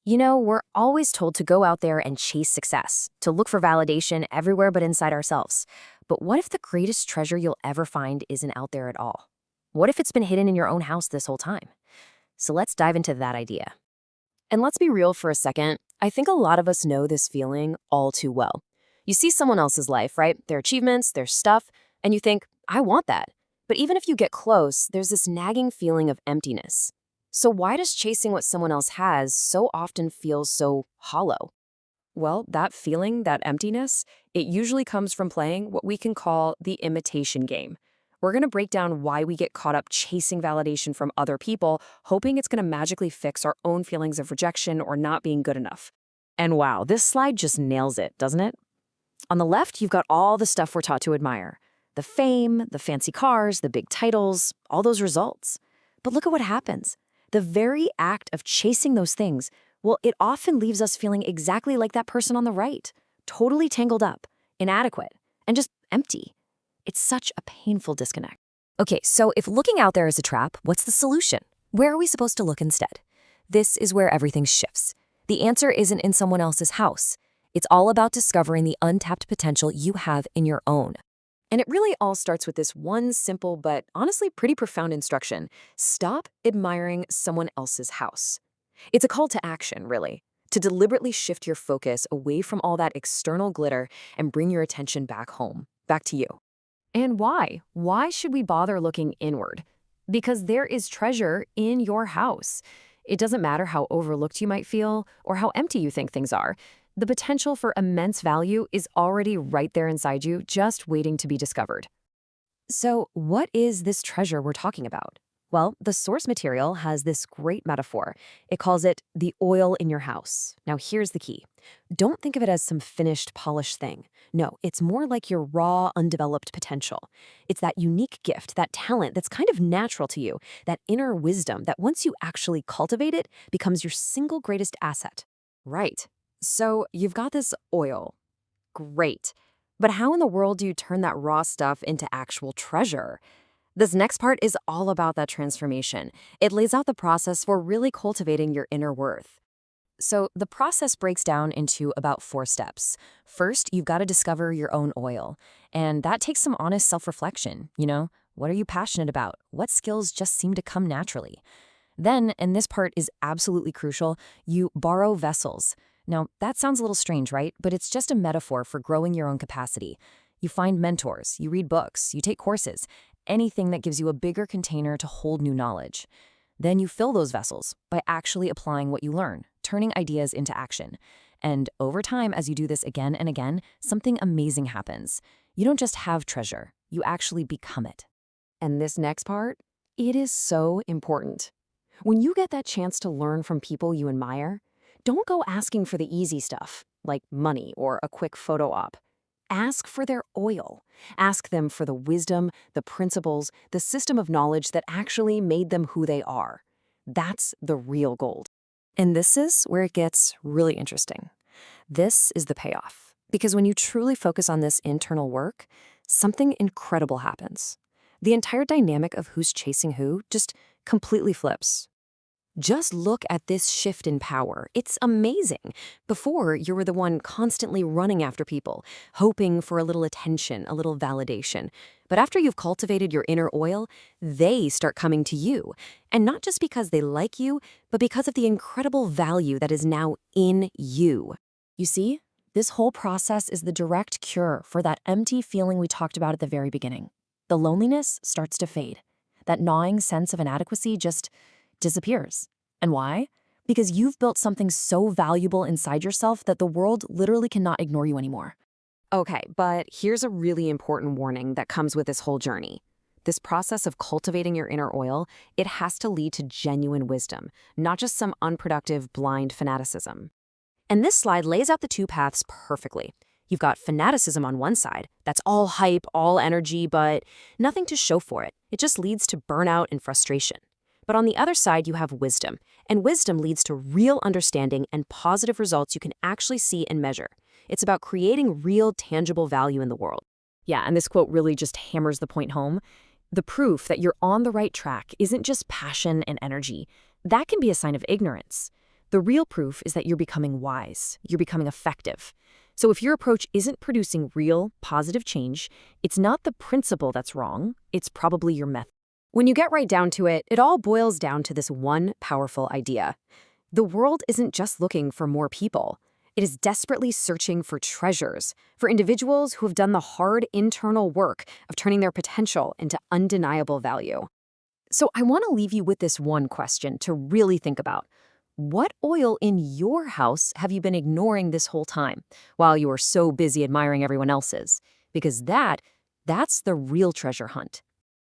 We're always told to go out there and chase success, to look for validation everywhere but inside ourselves. But what if the greatest treasure you'll ever find isn't out there at all? What if it's been hidden in your own house this whole time? So let's dive into that idea. And let's be real for a second. I think a lot of us know this feeling all too well. You see someone else's life, right? Their achievements, their stuff, and you think, I want that. But even if you get close, there's this nagging feeling of emptiness. So why does chasing what someone else has so often feel so hollow? Well, that feeling, that emptiness, it usually comes from playing what we can call the imitation game. We're going to break down why we get caught up chasing validation from other people, hoping it's going to magically fix our own feelings of rejection or not being good enough. And wow, this slide just nails it, doesn't it? On the left, you've got all the stuff we're taught to admire. The fame, the fancy cars, the big titles, all those results. But look at what happens. The very act of chasing those things, well, it often leaves us feeling exactly like that person on the right, totally tangled up, inadequate, and just empty. It's such a painful disconnect. Okay, so if looking out there is a trap, what's the solution? Where are we supposed to look instead? This is where everything shifts. The answer isn't in someone else's house. It's all about discovering the untapped potential you have in your own. And it really all starts with this one simple but honestly pretty profound instruction. Stop admiring someone else's house. It's a call to action, really, to deliberately shift your focus away from all that external glitter and bring your attention back home, back to you. And why? Why should we bother looking inward? Because there is treasure in your house. It doesn't matter how overlooked you might feel or how empty you think things are. The potential for immense value is already right there inside you, just waiting to be discovered. So, what is this treasure we're talking about? Well, the source material has this great metaphor. It calls it the oil in your house. Now, here's the key. Don't think of it as some finished, polished thing. No, it's more like your raw, undeveloped potential. It's that unique gift, that talent that's kind of natural to you, that inner wisdom that once you actually cultivate it, becomes your single greatest asset. Right. So you've got this oil. Great. But how in the world do you turn that raw stuff into actual treasure? This next part is all about that transformation. It lays out the process for really cultivating your inner worth. So the process breaks down into about 4 steps. First, you've got to discover your own oil. And that takes some honest self-reflection. What are you passionate about? What skills just seem to come naturally? Then, and this part is absolutely crucial, you borrow vessels. Now, that sounds a little strange, right? But it's just a metaphor for growing your own capacity. You find mentors, you read books, you take courses, anything that gives you a bigger container to hold new knowledge. Then you fill those vessels by actually applying what you learn, turning ideas into action. And over time, as you do this again and again, something amazing happens. You don't just have treasure, you actually become it. And this next part, it is so important. When you get that chance to learn from people you admire, don't go asking for the easy stuff, like money or a quick photo op. Ask for their oil. Ask them for the wisdom, the principles, the system of knowledge that actually made them who they are. That's the real gold. And this is where it gets really interesting. This is the payoff. Because when you truly focus on this internal work, something incredible happens. The entire dynamic of who's chasing who just completely flips. Just look at this shift in power. It's amazing. Before, you were the one constantly running after people, hoping for a little attention, a little validation. But after you've cultivated your inner oil, they start coming to you. And not just because they like you, but because of the incredible value that is now in you. You see, this whole process is the direct cure for that empty feeling we talked about at the very beginning. The loneliness starts to fade. That gnawing sense of inadequacy just disappears. And why? Because you've built something so valuable inside yourself that the world literally cannot ignore you anymore. Okay, but here's a really important warning that comes with this whole journey. This process of cultivating your inner oil, it has to lead to genuine wisdom, not just some unproductive, blind fanaticism. And this slide lays out the 2 paths perfectly. You've got fanaticism on one side. That's all hype, all energy, but nothing to show for it. It just leads to burnout and frustration. But on the other side, you have wisdom. And wisdom leads to real understanding and positive results you can actually see and measure. It's about creating real, tangible value in the world. Yeah, and this quote really just hammers the point home. The proof that you're on the right track isn't just passion and energy. That can be a sign of ignorance. The real proof is that you're becoming wise, you're becoming effective. So if your approach isn't producing real, positive change, it's not the principle that's wrong, it's probably your method. When you get right down to it, it all boils down to this one powerful idea. The world isn't just looking for more people. It is desperately searching for treasures, for individuals who have done the hard internal work of turning their potential into undeniable value. So I want to leave you with this one question to really think about. What oil in your house have you been ignoring this whole time while you are so busy admiring everyone else's? Because that's the real treasure hunt.